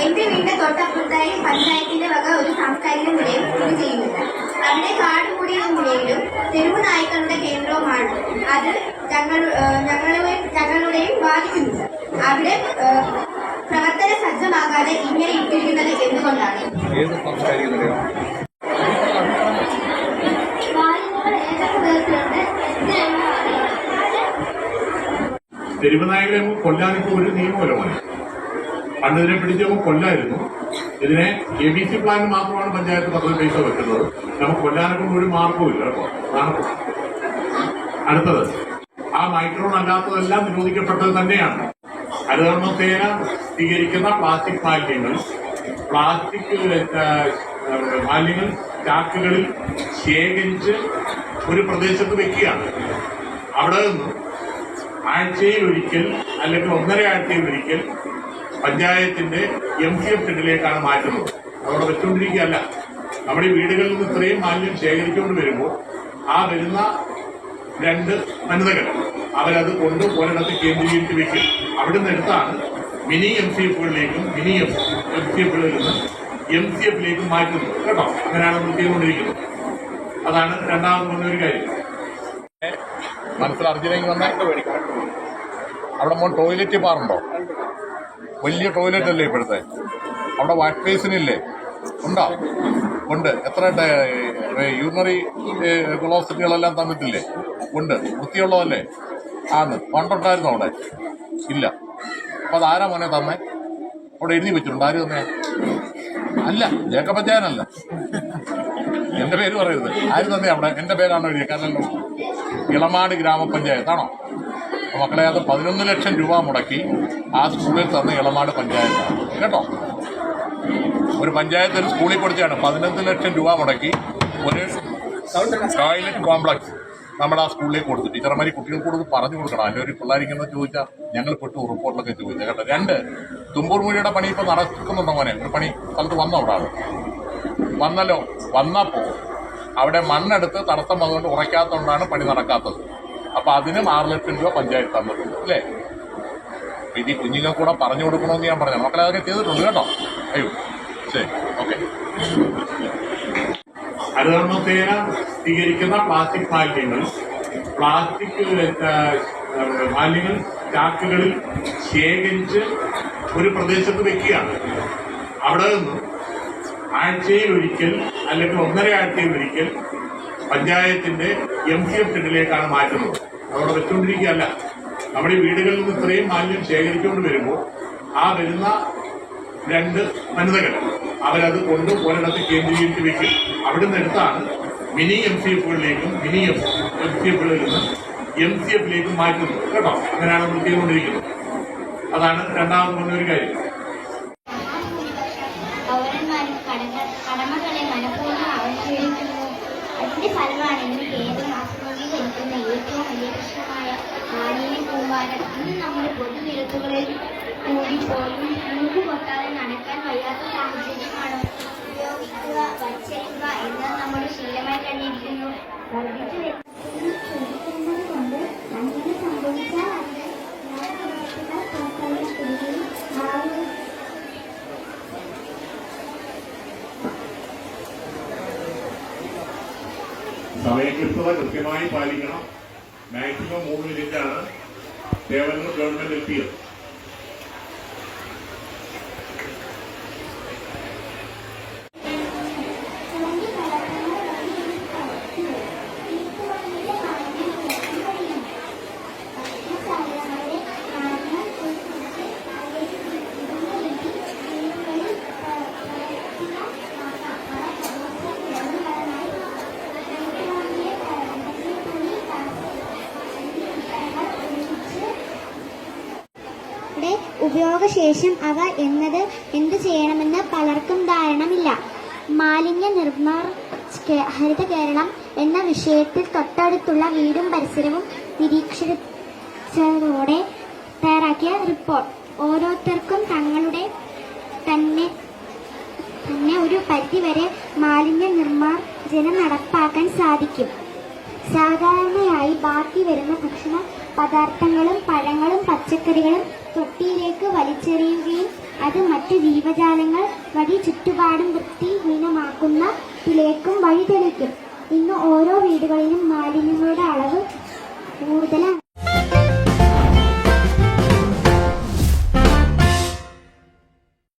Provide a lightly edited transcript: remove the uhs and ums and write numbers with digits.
എന്റെ വീടിന്റെ തൊട്ടപ്പുറത്തായി പഞ്ചായത്തിന്റെ വക ഒരു സാംസ്കാരിക നിലയം സ്ഥിതി ചെയ്യുന്നുണ്ട്. അവിടെ കാടുകൂടിയ നിലയിലും തെരുവ് നായ്ക്കളുടെ കേന്ദ്രവുമാണ്. അത് ഞങ്ങളുടെയും ബാധിക്കുന്നുണ്ട്. അവിടെ പ്രവർത്തന സജ്ജമാകാതെ ഇങ്ങനെ ഇട്ടിരിക്കുന്നത് എന്തുകൊണ്ടാണ്? തെരുവ് നായകളെ കൊല്ലാനിപ്പോ ഒരു നിയമപരമാണ്. പണ്ട് ഇതിനെ പിടിച്ചപ്പോൾ കൊല്ലായിരുന്നു. ഇതിനെ ABC പ്ലാൻ മാത്രമാണ് പഞ്ചായത്ത് 10 പൈസ വെക്കുന്നത്. നമുക്ക് കൊല്ലാനൊക്കെ ഒരു മാർഗവും ഇല്ല കേട്ടോ. അതാണ് അടുത്തത്. ആ മൈക്രോൺ അല്ലാത്തതെല്ലാം നിരോധിക്കപ്പെട്ടത് തന്നെയാണ്. ഹരിതകർമ്മസേന സ്വീകരിക്കുന്ന പ്ലാസ്റ്റിക് മാലിന്യങ്ങൾ ചാക്കുകളിൽ ശേഖരിച്ച് ഒരു പ്രദേശത്ത് വെക്കുകയാണ്. അവിടെ നിന്ന് ആഴ്ചയിൽ ഒരിക്കൽ അല്ലെങ്കിൽ 1.5 ആഴ്ചയിൽ ഒരിക്കൽ പഞ്ചായത്തിന്റെ MCF ഷെഡിലേക്കാണ് മാറ്റുന്നത്. അവിടെ വെച്ചുകൊണ്ടിരിക്കുകയല്ല. നമ്മുടെ ഈ വീടുകളിൽ നിന്ന് ഇത്രയും മാലിന്യം ശേഖരിച്ചുകൊണ്ട് വരുമ്പോൾ ആ വരുന്ന 2 വനിതകൾ അവരത് കൊണ്ട് ഒരിടത്ത് കേന്ദ്രീകരിച്ച് വെക്കും. അവിടെ നിന്ന് എടുത്താണ് മിനി MCFകളിലേക്കും മിനി MCFകളിൽ നിന്ന് MCFിലേക്കും മാറ്റുന്നത് കേട്ടോ. അങ്ങനെയാണ് നമ്മൾ ചെയ്തുകൊണ്ടിരിക്കുന്നത്. അതാണ് രണ്ടാമത് പറഞ്ഞൊരു കാര്യം. മനസ്സിലർജുനെങ്കിൽ വന്നായിട്ട് മേടിക്കാം. അവിടെ മോൻ ടോയ്ലറ്റ് പാറുണ്ടോ? വലിയ ടോയ്ലറ്റ് അല്ലേ ഇപ്പോഴത്തെ? അവിടെ വാഷ് ബേസിനില്ലേ? ഉണ്ടോ? ഉണ്ട്. എത്ര യൂറിനറി വെലോസിറ്റികളെല്ലാം തന്നിട്ടില്ലേ? ഉണ്ട്. വൃത്തിയുള്ളതല്ലേ? ആന്ന്. പണ്ടുണ്ടായിരുന്നോ അവിടെ? ഇല്ല. അപ്പം അതാരാ മോനെ തന്നെ? അവിടെ എഴുതി വെച്ചിട്ടുണ്ട്. ആര് തന്നെ? അല്ല, ജേക്കപ്പച്ചായനല്ല. എന്റെ പേര് പറയരുത്. ആര് തന്നെ അവിടെ? എന്റെ പേരാണോ എഴുതിയത്? കാരണം ഇളമാട് ഗ്രാമപഞ്ചായത്താണോ? മക്കളെ, അത് 11 ലക്ഷം രൂപ മുടക്കി ആ സ്കൂളിൽ തന്ന ഇളമാട് പഞ്ചായത്താണ് കേട്ടോ. ഒരു പഞ്ചായത്ത് ഒരു സ്കൂളിൽ കൊടുത്താണ് 11 ലക്ഷം രൂപ മുടക്കി ഒരു ടോയ്ലറ്റ് കോംപ്ലക്സ് നമ്മുടെ ആ സ്കൂളിലേക്ക് കൊടുത്തു. ടീച്ചർമാരി കുട്ടികൾക്ക് കൊടുത്ത് പറഞ്ഞു കൊടുക്കണം. അതിലൊരു പിള്ളേരിക്കുന്നത് ചോദിച്ചാൽ ഞങ്ങൾ പെട്ടു റിപ്പോർട്ടിലൊക്കെ ചോദിച്ചാൽ കേട്ടോ. 2 തുമ്പൂർ മൊഴിയുടെ പണി ഇപ്പോൾ നടക്കുന്നുണ്ടോ മോനെ? ഒരു പണി സ്ഥലത്ത് വന്നോ? അവിടെ വന്നല്ലോ. വന്നപ്പോൾ അവിടെ മണ്ണെടുത്ത് തടസ്സം വന്നുകൊണ്ട് ഉറയ്ക്കാത്തതുകൊണ്ടാണ് പണി നടക്കാത്തത്. അപ്പൊ അതിനും 6 ലക്ഷം രൂപ പഞ്ചായത്ത് തന്നിട്ടുണ്ട് അല്ലേ? ഇത് കുഞ്ഞുങ്ങൾ കൂടെ പറഞ്ഞു കൊടുക്കണമെന്ന് ഞാൻ പറഞ്ഞു. മക്കളെ അതൊക്കെ ചെയ്തിട്ടുണ്ട് കേട്ടോ. അയ്യോ ശരി, ഓക്കെ. ഹരിതകർമ്മസേന സ്വീകരിക്കുന്ന പ്ലാസ്റ്റിക് മാലിന്യങ്ങൾ ചാക്കുകളിൽ ശേഖരിച്ച് ഒരു പ്രദേശത്ത് വെക്കുകയാണ്. അവിടെ നിന്ന് ആഴ്ചയിൽ ഒരിക്കൽ അല്ലെങ്കിൽ 1.5 ആഴ്ചയിൽ ഒരിക്കൽ പഞ്ചായത്തിന്റെ MCF ഷെഡിലേക്കാണ് മാറ്റുന്നത്. അവിടെ വെച്ചുകൊണ്ടിരിക്കുകയല്ല. നമ്മുടെ ഈ വീടുകളിൽ നിന്ന് ഇത്രയും മാലിന്യം ശേഖരിച്ചുകൊണ്ട് വരുമ്പോൾ ആ വരുന്ന 2 വനിതകൾ അവരത് കൊണ്ട് ഒരിടത്ത് കേന്ദ്രീകരിച്ച് വെക്കും. അവിടെ നിന്ന് എടുത്താണ് മിനി MCFകളിലേക്കും മിനി MCFകളിൽ നിന്ന് MCFിലേക്കും മാറ്റുന്നത് കേട്ടോ. അങ്ങനെയാണ് നമ്മൾ ചെയ്തുകൊണ്ടിരിക്കുന്നത്. അതാണ് രണ്ടാമത് പറഞ്ഞൊരു കാര്യം. കടമകളെ മനഃപൂർവ്വം അവഹേളിക്കുന്നു. അതിന്റെ ഫലമാണ് ഇന്ന് കേരളം അഭിമുഖീകരിക്കുന്ന ഏറ്റവും വലിയ പ്രശ്നമായ മാലിന്യ കൂമ്പാരം. ഇന്ന് നമ്മുടെ പൊതുനിരത്തുകളിൽ കൂടിപ്പോലും മൂക്ക് പൊട്ടാതെ നടക്കാൻ വയ്യാത്ത സാഹചര്യമാണ്. ഉപയോഗിക്കുക, വച്ചരിക്കുക എന്നത് നമ്മുടെ ശീലമായി കഴിഞ്ഞിരിക്കുന്നു. വർദ്ധിച്ചു വരുന്നത് കൊണ്ട് അങ്ങനെ സംഭവിച്ചാൽ സമയക്ലിപ്തത കൃത്യമായി പാലിക്കണം. മാക്സിമം 3 മിനിറ്റാണ് സേവനങ്ങൾ ഗവൺമെന്റ് എത്തിയത്. ഉപയോഗശേഷം അവ എന്ത് ചെയ്യണമെന്ന് പലർക്കും ധാരണ മാലിന്യ നിർമ്മാർ ഹരിത കേരളം എന്ന വിഷയത്തിൽ തൊട്ടടുത്തുള്ള വീടും പരിസരവും നിരീക്ഷിച്ചതോടെ തയ്യാറാക്കിയ റിപ്പോർട്ട്. ഓരോരുത്തർക്കും തങ്ങളുടെ തന്നെ ഒരു പരിധിവരെ മാലിന്യ നിർമ്മാർജ്ജനം നടപ്പാക്കാൻ സാധിക്കും. സാധാരണയായി ബാക്കി വരുന്ന ഭക്ഷണ പദാർത്ഥങ്ങളും പഴങ്ങളും പച്ചക്കറികളും തൊട്ടിയിലേക്ക് വലിച്ചെറിയുകയും അത് മറ്റു ജീവജാലങ്ങൾ വഴി ചുറ്റുപാടും വൃത്തിഹീനമാക്കുന്നതിലേക്കും വഴിതെളിക്കും. ഇന്ന് ഓരോ വീടുകളിലും മാലിന്യങ്ങളുടെ അളവ് കൂടുതലാണ്.